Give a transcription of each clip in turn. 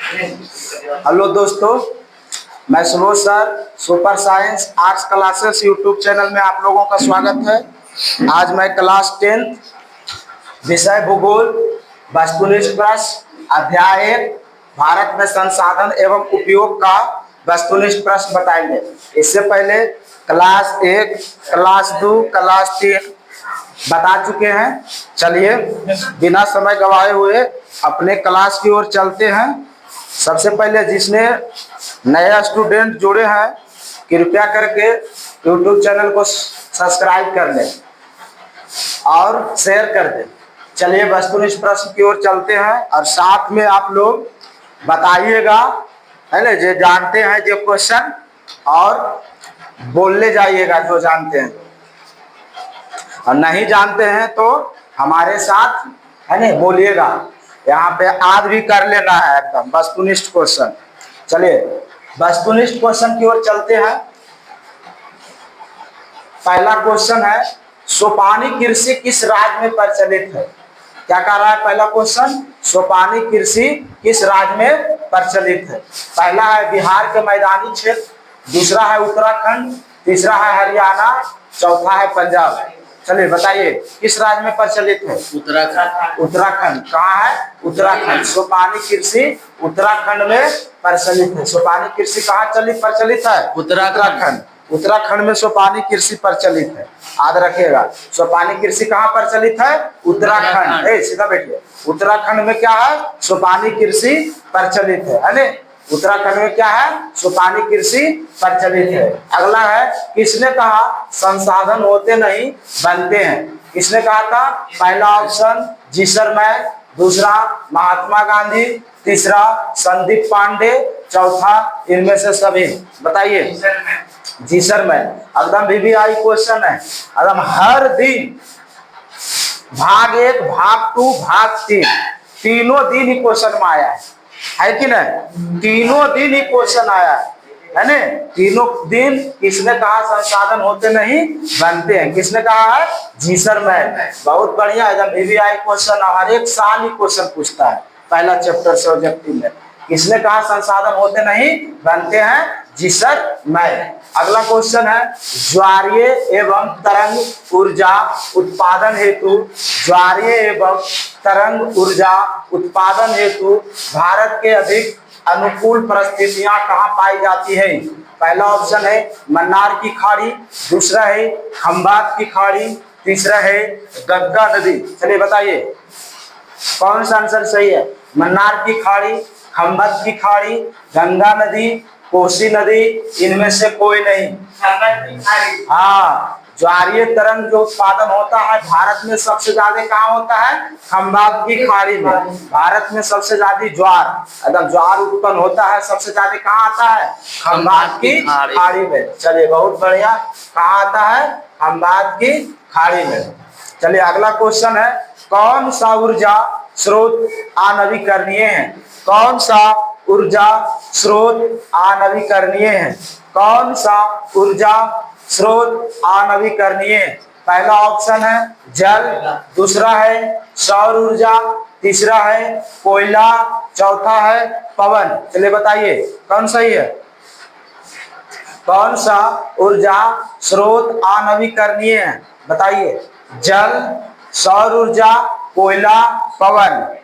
Hello दोस्तों, मैं Subodh sir super science arts classes YouTube channel में आप लोगों का स्वागत है। आज मैं क्लास 10 विषय भूगोल वस्तुनिष्ठ प्रश्न अध्याय 1 भारत में संसाधन एवं उपयोग का वस्तुनिष्ठ प्रश्न बताएंगे। इससे पहले क्लास 1, क्लास 2, क्लास 3 बता चुके हैं। चलिए बिना समय गवाए हुए अपने क्लास की ओर चलते हैं। सबसे पहले जिसने नया स्टूडेंट जुड़े हैं कृपया करके यूट्यूब चैनल को सब्सक्राइब कर लें और शेयर कर दें। चलिए वस्तुनिष्ठ प्रश्न की ओर चलते हैं और साथ में आप लोग बताइएगा, है ना, जो जानते हैं जो क्वेश्चन, और बोलने जाइएगा जो जानते हैं, और नहीं जानते हैं तो हमारे साथ, है ना, बोलिएगा। यहाँ पे याद भी कर लेना है एकदम वस्तुनिष्ठ क्वेश्चन। चलिए वस्तुनिष्ठ क्वेश्चन की ओर चलते हैं। पहला क्वेश्चन है, सोपानी कृषि किस राज्य में प्रचलित है? क्या कह रहा है पहला क्वेश्चन? सोपानी कृषि किस राज्य में प्रचलित है? पहला है बिहार के मैदानी क्षेत्र, दूसरा है उत्तराखंड, तीसरा है हरियाणा, चौथा है पंजाब। चलिए बताइए किस राज्य में प्रचलित है? उत्तराखंड। उत्तराखंड। कहाँ है? उत्तराखंड। सोपानी कृषि उत्तराखंड में प्रचलित है। सोपानी कृषि कहाँ प्रचलित है? उत्तराखंड। उत्तराखंड में सोपानी कृषि प्रचलित है, याद रखिएगा। सोपानी कृषि कहाँ प्रचलित है? उत्तराखंड। सीधा बैठिए। उत्तराखंड में क्या है? सोपानी कृषि प्रचलित है ना? उत्तराखंड में क्या है? सोपानी कृषि प्रचलित है। अगला है, किसने कहा संसाधन होते नहीं बनते हैं? किसने कहा था? पहला ऑप्शन जीसरमैन, दूसरा महात्मा गांधी, तीसरा संदीप पांडे, चौथा इनमें से सभी। बताइए। जीसरमैन। एकदम VVI क्वेश्चन है एकदम। हर दिन भाग 1, भाग 2, भाग 3 तीनों दिन ही क्वेश्चन में आया है कि नहीं? तीनों दिन ही क्वेश्चन आया है ना? तीनों दिन किसने कहा संसाधन होते नहीं बनते हैं? किसने कहा है? जीसरमैन। बहुत बढ़िया, एकदम VVI क्वेश्चन, हर एक साल ही क्वेश्चन पूछता है पहला चैप्टर से ऑब्जेक्टिव में। किसने कहा संसाधन होते नहीं बनते हैं? जीसरमैन। अगला क्वेश्चन है, ज्वारीय एवं तरंग ऊर्जा उत्पादन हेतु, ज्वारीय एवं तरंग ऊर्जा उत्पादन हेतु भारत के अधिक अनुकूल परिस्थितियां कहाँ पाई जाती है? पहला ऑप्शन है मन्नार की खाड़ी, दूसरा है खंबात की खाड़ी, तीसरा है गंगा नदी। चलिए बताइए कौन सा आंसर सही है? मन्नार की खाड़ी, खंबात की खाड़ी, गंगा नदी, कोसी नदी, इनमें से कोई नहीं। हाँ, ज्वारीय तरंग जो उत्पादन होता है भारत में सबसे ज्यादा कहाँ होता है? खंबात की खाड़ी में। भारत में सबसे ज्यादा ज्वार, मतलब ज्वार उत्पन्न होता है सबसे ज्यादा कहाँ आता है? खंबात की खाड़ी में। चलिए बहुत बढ़िया, कहाँ आता है? खंबात की खाड़ी में। चलिए अगला क्वेश्चन है, कौन सा ऊर्जा स्रोत अनवीकरणीय है? कौन सा ऊर्जा स्रोत अनवीकरणीय है? कौन सा ऊर्जा स्रोत अनवीकरणीय है? पहला ऑप्शन है जल, दूसरा है सौर ऊर्जा, तीसरा है कोयला, चौथा है पवन। चलिए बताइए कौन सही है? कौन सा ऊर्जा स्रोत अनवीकरणीय है? बताइए। जल, सौर ऊर्जा, कोयला, पवन।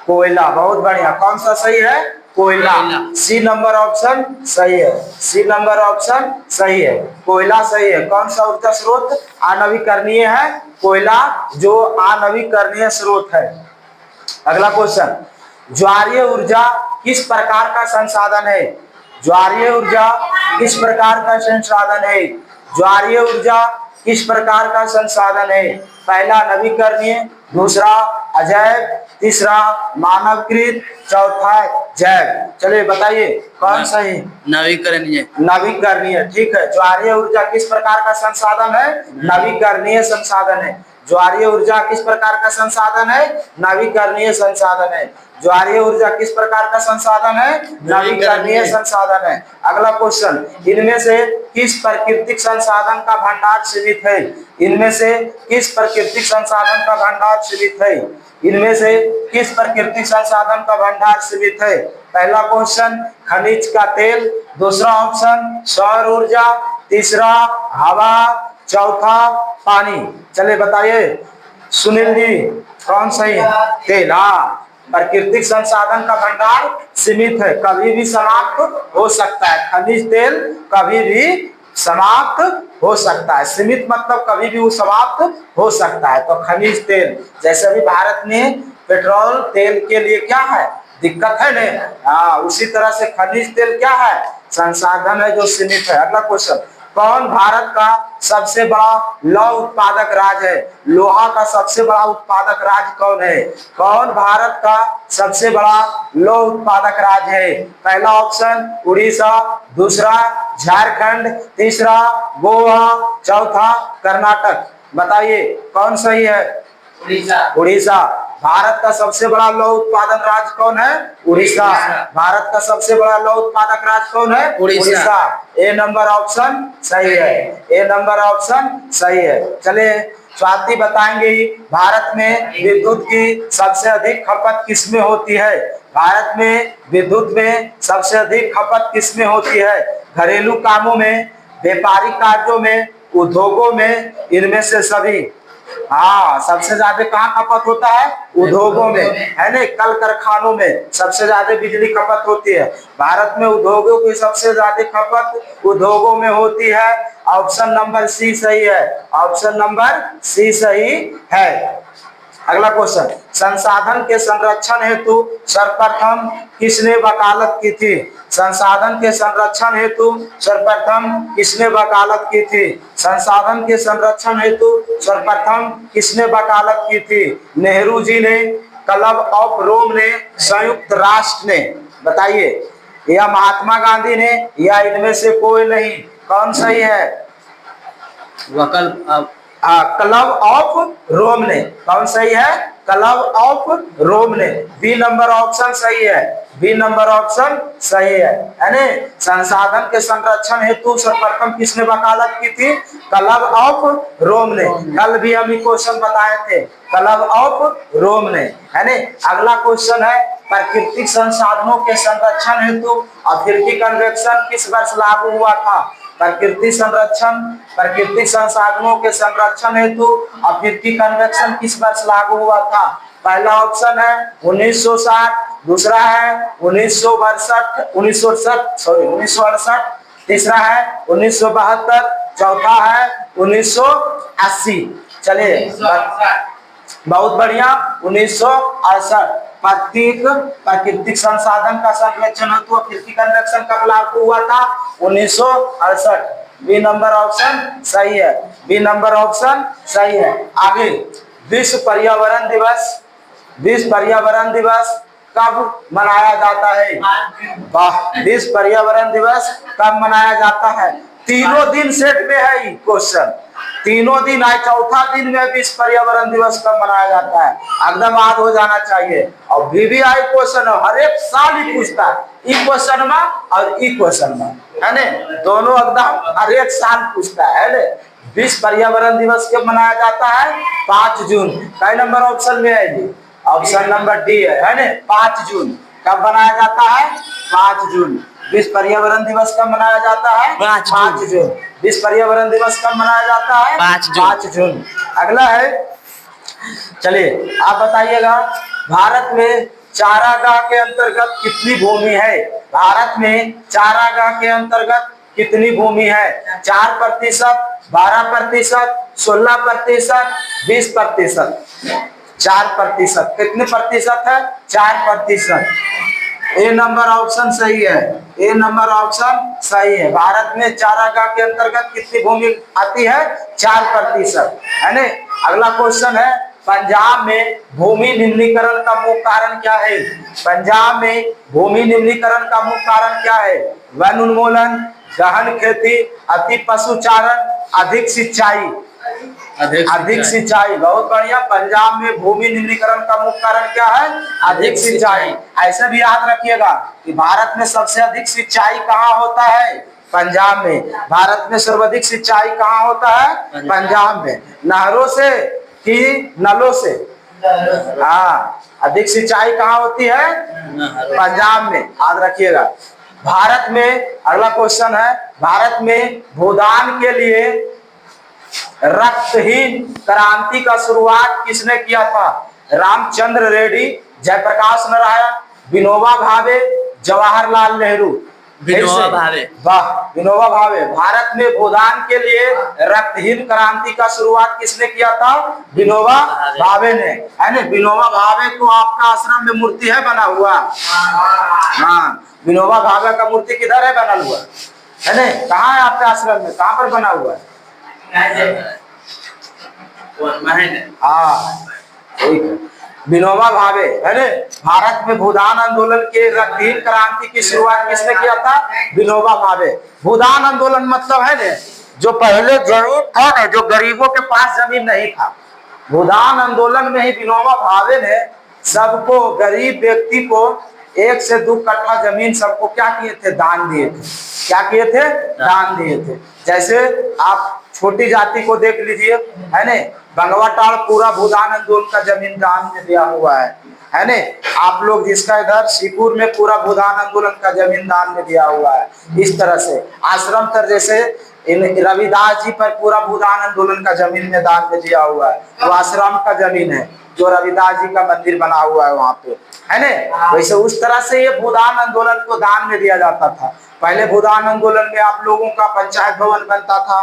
कोयला। बहुत बढ़िया, कौन सा सही है? कोयला। सी नंबर ऑप्शन सही है। सी नंबर ऑप्शन सही है, कोयला सही है। कौन सा ऊर्जा स्रोत अनवीकरणीय है? कोयला जो अनवीकरणीय स्रोत है। अगला क्वेश्चन, ज्वारीय ऊर्जा किस प्रकार का संसाधन है? ज्वारीय ऊर्जा किस प्रकार का संसाधन है? ज्वारीय ऊर्जा किस प्रकार का संसाधन है? पहला नवीकरणीय, दूसरा अजैव, तीसरा मानवकृत, चौथा जैव। चलिए बताइए कौन सही? नवीकरणीय। नवीकरणीय, ठीक है। ज्वारीय ऊर्जा किस प्रकार का संसाधन है? नवीकरणीय संसाधन है। ज्वारीय ऊर्जा किस प्रकार का संसाधन है? नवीकरणीय संसाधन है। ज्वारीय ऊर्जा किस प्रकार का संसाधन है? नवीकरणीय संसाधन है। अगला क्वेश्चन, इनमें से किस प्राकृतिक संसाधन का भंडार सीमित है? इनमें से किस प्राकृतिक संसाधन का भंडार सीमित है? इनमें से किस प्राकृतिक संसाधन का भंडार सीमित है? पहला क्वेश्चन खनिज का तेल, दूसरा ऑप्शन सौर ऊर्जा, तीसरा हवा, चौथा पानी। चलिए बताइए सुनील जी कौन सही? तेल। हाँ, प्राकृतिक संसाधन का भंडार सीमित है, कभी भी समाप्त हो सकता है। खनिज तेल कभी भी समाप्त हो सकता है, सीमित मतलब कभी भी वो समाप्त हो सकता है। तो खनिज तेल, जैसे भी भारत में पेट्रोल तेल के लिए क्या है? दिक्कत है ना? हाँ, उसी तरह से खनिज तेल क्या है? संसाधन है जो सीमित है। अगला क्वेश्चन, कौन भारत का सबसे बड़ा लौह उत्पादक राज्य है? लोहा का सबसे बड़ा उत्पादक राज्य कौन है? कौन भारत का सबसे बड़ा लौह उत्पादक राज्य है? पहला ऑप्शन उड़ीसा, दूसरा झारखंड, तीसरा गोवा, चौथा कर्नाटक। बताइए कौन सही है? उड़ीसा। उड़ीसा। भारत का सबसे बड़ा लौह उत्पादन राज्य कौन है? उड़ीसा। भारत का सबसे बड़ा लौह उत्पादक राज्य कौन है? उड़ीसा। ए नंबर ऑप्शन सही है। ए नंबर ऑप्शन सही है। चलिए स्वाति बताएंगे भारत में विद्युत की सबसे अधिक खपत किसमें होती है? भारत में विद्युत में सबसे अधिक खपत किसमें होती है? घरेलू कामों में, व्यापारिक कार्यों में, उद्योगों में, इनमें से सभी। हाँ, सबसे ज्यादा कहाँ खपत होता है? उद्योगों में, है ना? कल कारखानों में सबसे ज्यादा बिजली खपत होती है। भारत में उद्योगों की सबसे ज्यादा खपत उद्योगों में होती है। ऑप्शन नंबर सी सही है। ऑप्शन नंबर सी सही है। अगला क्वेश्चन, संसाधन के संरक्षण हेतु सर्वप्रथम किसने वकालत की थी? संसाधन के संरक्षण हेतु सर्वप्रथम किसने वकालत की थी? संसाधन के संरक्षण हेतु सर्वप्रथम किसने वकालत की थी? नेहरू जी ने, क्लब ऑफ रोम ने, संयुक्त राष्ट्र ने। बताइए, या महात्मा गांधी ने, या इनमें से कोई नहीं? कौन सही है? क्लब ऑफ रोम ने। कौन सही है? क्लब ऑफ रोम ने। बी नंबर ऑप्शन सही है। बी नंबर ऑप्शन सही है ना? संसाधन के संरक्षण हेतु सर्वप्रथम किसने वकालत की थी? क्लब ऑफ रोम ने। कल भी हम क्वेश्चन बताए थे, क्लब ऑफ रोम ने, है ना? अगला क्वेश्चन है प्राकृतिक संसाधनों के संरक्षण हेतु अफ्रीकी कन्वेंशन किस वर्ष लागू हुआ था? प्राकृतिक संसाधनों के संरक्षण हेतु अफ्रीकी कन्वेंशन किस वर्ष लागू हुआ था? पहला ऑप्शन है 1960, दूसरा है 1968, तीसरा है 1972, चौथा है 1980। चलिए बहुत बढ़िया, 1968। प्राकृतिक संसाधन का संरक्षण हेतु अफ्रीकी कन्वेंशन कब लागू हुआ था? 1968। बी नंबर ऑप्शन सही है। बी नंबर ऑप्शन सही है। आगे, विश्व पर्यावरण दिवस, विश्व पर्यावरण दिवस कब मनाया जाता है? वाह, विश्व पर्यावरण दिवस कब मनाया जाता है? तीनों दिन सेट में है ये क्वेश्चन, तीनों दिन है। चौथा दिन में विश्व पर्यावरण दिवस कब मनाया जाता है? एकदम याद हो जाना चाहिए। और VVI क्वेश्चन हर एक साल ही पूछता है, ई क्वेश्चन में और ई क्वेश्चन में, है ना? दोनों एकदम हर एक साल पूछता है ना? विश्व पर्यावरण दिवस कब मनाया जाता है? 5 जून। कई नंबर ऑप्शन में है ये? ऑप्शन नंबर डी है ना? 5 जून। कब मनाया जाता है? 5 जून। विश्व पर्यावरण दिवस कब मनाया जाता है? 5 जून। विश्व पर्यावरण दिवस कब मनाया जाता है? 5 जून। अगला है, चलिए आप बताइएगा, भारत में चारागाह के अंतर्गत कितनी भूमि है? भारत में चारागाह के अंतर्गत कितनी भूमि है? 4%, 12%, 16%, 20%। 4%। कितने प्रतिशत है? 4%। ए नंबर ऑप्शन सही है। ए नंबर ऑप्शन सही है। भारत में चारागाह के अंतर्गत कितनी भूमि आती है? 4%, है ना? अगला क्वेश्चन है, पंजाब में भूमि निम्नीकरण का मुख्य कारण क्या है? पंजाब में भूमि निम्नीकरण का मुख्य कारण क्या है? वन उन्मूलन, गहन खेती, अति पशुचारण, अधिक सिंचाई। अधिक सिंचाई। बहुत बढ़िया। पंजाब में भूमि निम्नीकरण का मुख्य कारण क्या है? अधिक सिंचाई। ऐसे भी याद रखिएगा कि भारत में सबसे अधिक सिंचाई कहाँ होता है? पंजाब में। भारत में सर्वाधिक सिंचाई कहाँ होता है? पंजाब में। नहरों से कि नलों से? हाँ, अधिक सिंचाई कहाँ होती है? पंजाब में। याद रखिएगा। भारत में अगला क्वेश्चन है, भारत में भूदान के लिए रक्तहीन क्रांति का शुरुआत किसने किया था? रामचंद्र रेड्डी, जयप्रकाश नारायण, विनोबा भावे, जवाहरलाल नेहरू। विनोबा भावे। वाह, विनोबा भावे। भारत में भूदान के लिए रक्तहीन क्रांति का शुरुआत किसने किया था? विनोबा भावे ने, है ना। विनोबा भावे को आपका आश्रम में मूर्ति है बना हुआ? हाँ, विनोबा भावे का मूर्ति किधर है बना हुआ? है ना। कहाँ है आपके आश्रम में? कहाँ पर बना हुआ है? हाँ, ठीक है। विनोबा भावे, है ना। भारत में भूदान आंदोलन के रक्तहीन क्रांति की शुरुआत किसने किया था? विनोबा भावे। भूदान आंदोलन मतलब है ना, जो पहले जमीन था ना, जो गरीबों के पास जमीन नहीं था, भूदान आंदोलन में ही विनोबा भावे ने सबको, गरीब व्यक्ति को 1 से 2 कट्ठा जमीन सबको क्या किए थे? दान दिए थे। क्या किए थे? दान दिए थे। जैसे आप छोटी जाति को देख लीजिए, है ना। बंगवाटाड़ पूरा भूदान आंदोलन का जमीन दान में दिया हुआ है ना। आप लोग जिसका इधर शिवपुर में पूरा भूदान आंदोलन का जमीन दान में दिया हुआ है। इस तरह से आश्रम तर जैसे रविदास जी पर पूरा भूदान आंदोलन का जमीन में दान में दिया हुआ है। वो आश्रम का जमीन है, जो रविदास जी का मंदिर बना हुआ है वहां पे, है ना। वैसे उस तरह से ये भूदान आंदोलन को दान में दिया जाता था। पहले भूदान आंदोलन में आप लोगों का पंचायत भवन बनता था,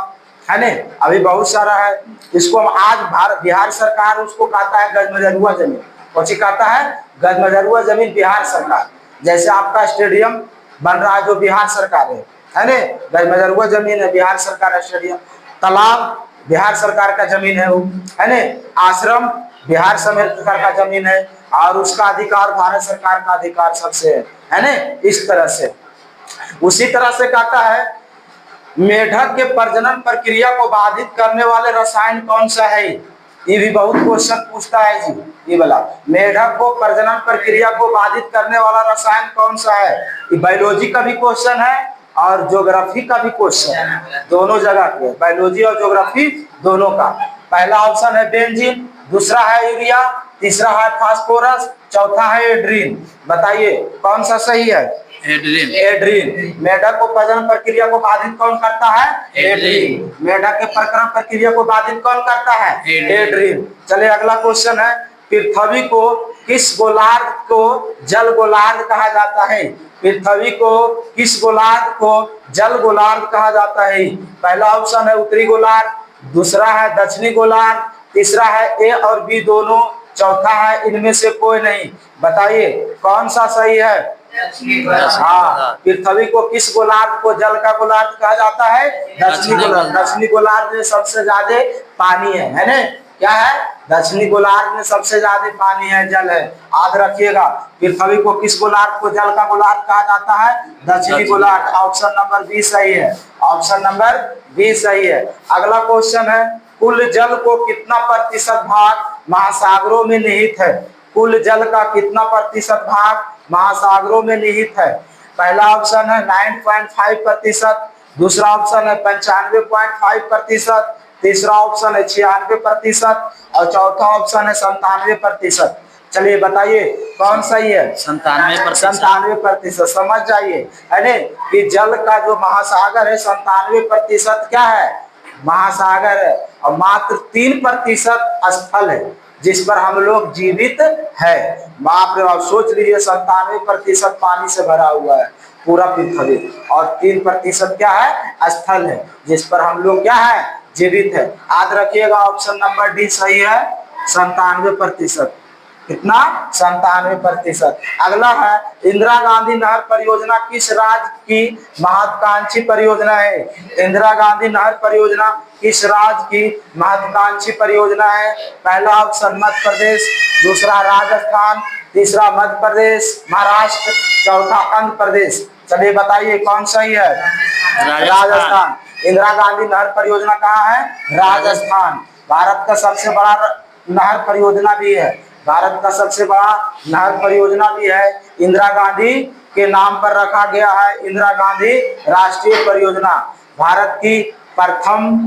है ना। अभी बहुत सारा है। इसको हम आज बिहार सरकार उसको कहता है गजमजरुआ जमीन। कौन सी कहता है? गजमजरुआ जमीन बिहार सरकार। जैसे आपका स्टेडियम बन रहा है जो बिहार सरकार है ना। गजमजरुआ जमीन है, बिहार सरकार स्टेडियम। तालाब बिहार सरकार का जमीन है वो, है ना। आश्रम बिहार सरकार का जमीन है, और उसका अधिकार भारत सरकार का अधिकार सबसे है ना। इस तरह से उसी तरह से कहता है, मेढक के प्रजनन प्रक्रिया को बाधित करने वाले रसायन कौन सा है? ये भी बहुत क्वेश्चन पूछता है जी। ये वाला मेढक को प्रजनन प्रक्रिया को बाधित करने वाला रसायन कौन सा है? ये बायोलॉजी का भी क्वेश्चन है और ज्योग्राफी का भी क्वेश्चन है, दोनों जगह के, बायोलॉजी और ज्योग्राफी दोनों का। पहला ऑप्शन है बेंजीन, दूसरा है यूरिया, तीसरा है फास्फोरस, चौथा है एड्रीन। बताइए कौन सा सही है? एड्रीन। एड्रीन। मेढक को प्रजनन प्रक्रिया को बाधित कौन करता है? एड्रीन। मेढक के प्रजनन प्रक्रिया को बाधित कौन करता है? एड्रीन। चलिए अगला क्वेश्चन है, पृथ्वी को किस गोलार्ध को जल गोलार्ध कहा जाता है? पृथ्वी को किस गोलार्ध को जल गोलार्ध कहा जाता है? पहला ऑप्शन है उत्तरी गोलार्ध, दूसरा है दक्षिणी गोलार्ध, तीसरा है ए और बी दोनों, चौथा है इनमें से कोई नहीं। बताइए कौन सा सही है? हाँ, पृथ्वी को किस गोलार्ध को जल का गोलार्ध कहा जाता है? दक्षिणी गोलार्ध। दक्षिणी गोलार्ध में सबसे ज्यादा पानी है ना। क्या है? दक्षिणी गोलार्ध में सबसे ज्यादा पानी है, जल है। याद रखिएगा, पृथ्वी को किस गोलार्ध को जल का गोलार्ध कहा जाता है? दक्षिणी गोलार्ध। ऑप्शन नंबर बी सही है। ऑप्शन नंबर बी सही है। अगला क्वेश्चन है, कुल जल को कितना प्रतिशत भाग महासागरों में निहित है? कुल जल का कितना प्रतिशत भाग महासागरों में निहित है? पहला ऑप्शन है 9.5%, दूसरा ऑप्शन है 95.5%, तीसरा ऑप्शन है 96% और चौथा ऑप्शन है 97%। चलिए बताइए कौन सही है? 97%। समझ जाइए, है ना, कि जल का जो महासागर है 97% क्या है? महासागर है, और मात्र 3% स्थल है जिस पर हम लोग जीवित है। बाप रे बाप, सोच लीजिए 97% पानी से भरा हुआ है पूरा पृथ्वी, और 3% क्या है? स्थल है जिस पर हम लोग क्या है? जीवित है। याद रखिएगा ऑप्शन नंबर डी सही है, 97%। कितना? 97%। अगला है, इंदिरा गांधी नहर परियोजना किस राज्य की महत्वाकांक्षी परियोजना है? इंदिरा गांधी नहर परियोजना किस राज्य की महत्वाकांक्षी परियोजना है? पहला ऑप्शन मध्य प्रदेश, दूसरा राजस्थान, तीसरा मध्य प्रदेश महाराष्ट्र, चौथा आंध्र प्रदेश। चलिए बताइए कौन सही है? राजस्थान। इंदिरा गांधी नहर परियोजना कहाँ है? राजस्थान। भारत का सबसे बड़ा नहर परियोजना भी है। भारत का सबसे बड़ा नहर परियोजना भी है। इंदिरा गांधी के नाम पर रखा गया है, इंदिरा गांधी राष्ट्रीय परियोजना। भारत की प्रथम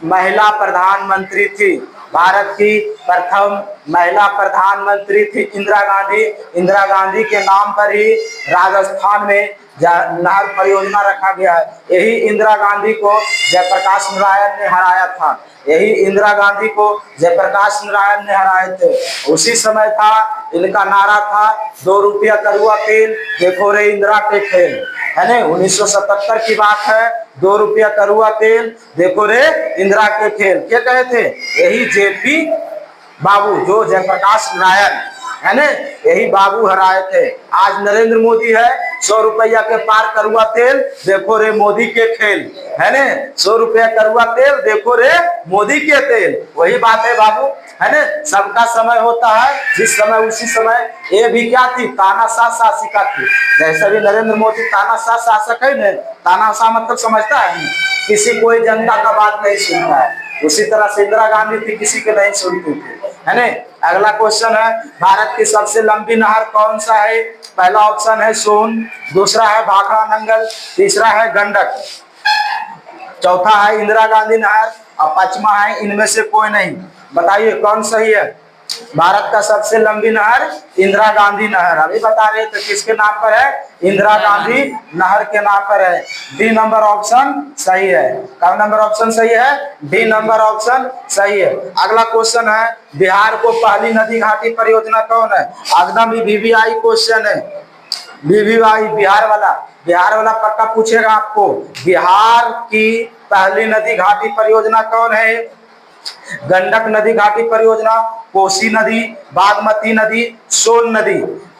महिला प्रधानमंत्री थी। भारत की प्रथम महिला प्रधानमंत्री थी इंदिरा गांधी। इंदिरा गांधी के नाम पर ही राजस्थान में नहर परियोजना रखा गया है। यही इंदिरा गांधी को जयप्रकाश नारायण ने हराया था। यही इंदिरा गांधी को जयप्रकाश नारायण ने हराए थे। उसी समय था, इनका नारा था 2 रुपया करुआ तेल, देखो रे इंदिरा के खेल, है ना। 1977 की बात है। 2 रुपया करुआ तेल, देखो रे इंदिरा के खेल, क्या कहे थे? यही जेपी बाबू, जो जयप्रकाश नारायण, है ना, यही बाबू हराए थे। आज नरेंद्र मोदी है, 100 रुपया के पार करुआ तेल, देखो रे मोदी के खेल, है ना। 100 रुपया करुआ तेल, देखो रे मोदी के तेल, वही बात है बाबू, है ना। सबका समय होता है, जिस समय उसी समय। ये भी क्या थी? तानाशाह शासिका थी। जैसे भी नरेंद्र मोदी तानाशाह शासक है ना, तानाशाह मतलब समझता है, किसी कोई जनता का बात नहीं सुनता है। उसी तरह से इंदिरा गांधी थी, किसी के नहीं सुनती थी, है ना। अगला क्वेश्चन है, भारत की सबसे लंबी नहर कौन सा है? पहला ऑप्शन है सोन, दूसरा है भाखड़ा नंगल, तीसरा है गंडक, चौथा है इंदिरा गांधी नहर और पांचवा है इनमें से कोई नहीं। बताइए कौन सही है? भारत का सबसे लंबी नहर इंदिरा गांधी नहर। अभी बता रहे थे किसके नाम पर है? इंदिरा गांधी नहर के नाम पर है। डी नंबर ऑप्शन सही है। कौन नंबर ऑप्शन सही है? डी नंबर ऑप्शन सही है। अगला क्वेश्चन है, बिहार को पहली नदी घाटी परियोजना कौन है? एकदम वीवीआई क्वेश्चन है, वीवीआई, बिहार वाला पक्का पूछेगा आपको। बिहार की पहली नदी घाटी परियोजना कौन है? गंडक नदी घाटी परियोजना, कोसी नदी, बागमती नदी, सोन नदी।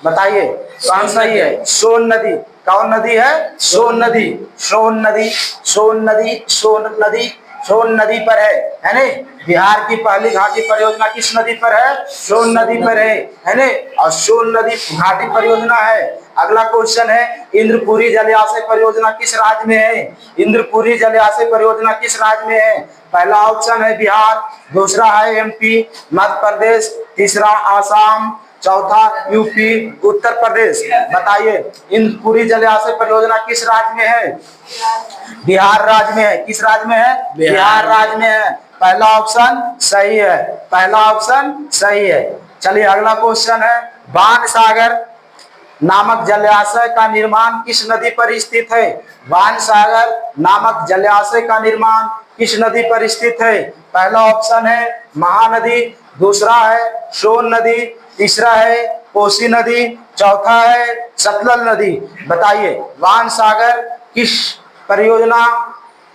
बताइए कौन सही है? सोन नदी। कौन नदी है? सोन नदी, सोन नदी, सोन नदी, सोन नदी, सोन नदी पर है ना। बिहार की पहली घाटी परियोजना किस नदी पर है? सोन नदी पर है ना। और सोन नदी घाटी परियोजना है। अगला क्वेश्चन है, इंद्रपुरी जलाशय परियोजना किस राज्य में है? इंद्रपुरी जलाशय परियोजना किस राज्य में है? पहला ऑप्शन है बिहार, दूसरा है एमपी, मध्य प्रदेश, तीसरा आसाम, चौथा यूपी, उत्तर प्रदेश। बताइए इंद्रपुरी जलाशय परियोजना किस राज्य में है? बिहार राज्य में है। किस राज्य में है? बिहार राज्य में है। पहला ऑप्शन सही है, पहला ऑप्शन सही है। चलिए अगला क्वेश्चन है, बाणसागर नामक जलाशय का निर्माण किस नदी पर स्थित है? बाणसागर नामक जलाशय का निर्माण किस नदी पर स्थित है? पहला ऑप्शन है महानदी, दूसरा है सोन नदी, तीसरा है कोसी नदी, चौथा है सतलज नदी। बताइए बाणसागर किस परियोजना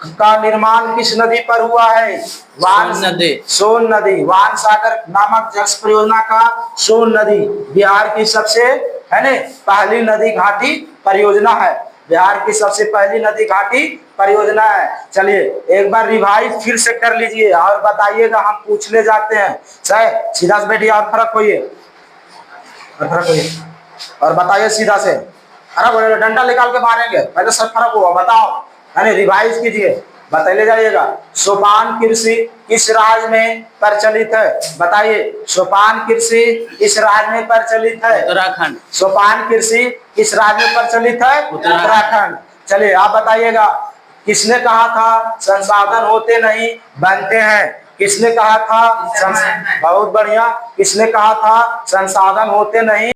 का निर्माण किस नदी पर हुआ है? सोन नदी। बाणसागर नामक जल परियोजना का सोन नदी बिहार की सबसे, है ना, पहली नदी घाटी परियोजना है। बिहार की सबसे पहली नदी घाटी परियोजना है। चलिए एक बार रिवाइज फिर से कर लीजिए और बताइएगा, हम पूछने जाते हैं। सही, सीधा से बैठिए और फर्क होइए, और बताइए सीधा से। अरे डंडा निकाल के मारेंगे, पहले सब फर्क हुआ बताओ, है ना। रिवाइज कीजिए, बताइए जाइएगा। सोपान कृषि किस राज्य में प्रचलित है? बताइए सोपान कृषि किस राज्य में प्रचलित है? उत्तराखंड। सोपान कृषि किस राज्य में प्रचलित है? उत्तराखंड। चलिए आप बताइएगा, किसने कहा था संसाधन होते नहीं बनते हैं? किसने कहा था? बहुत बढ़िया। किसने कहा था संसाधन होते नहीं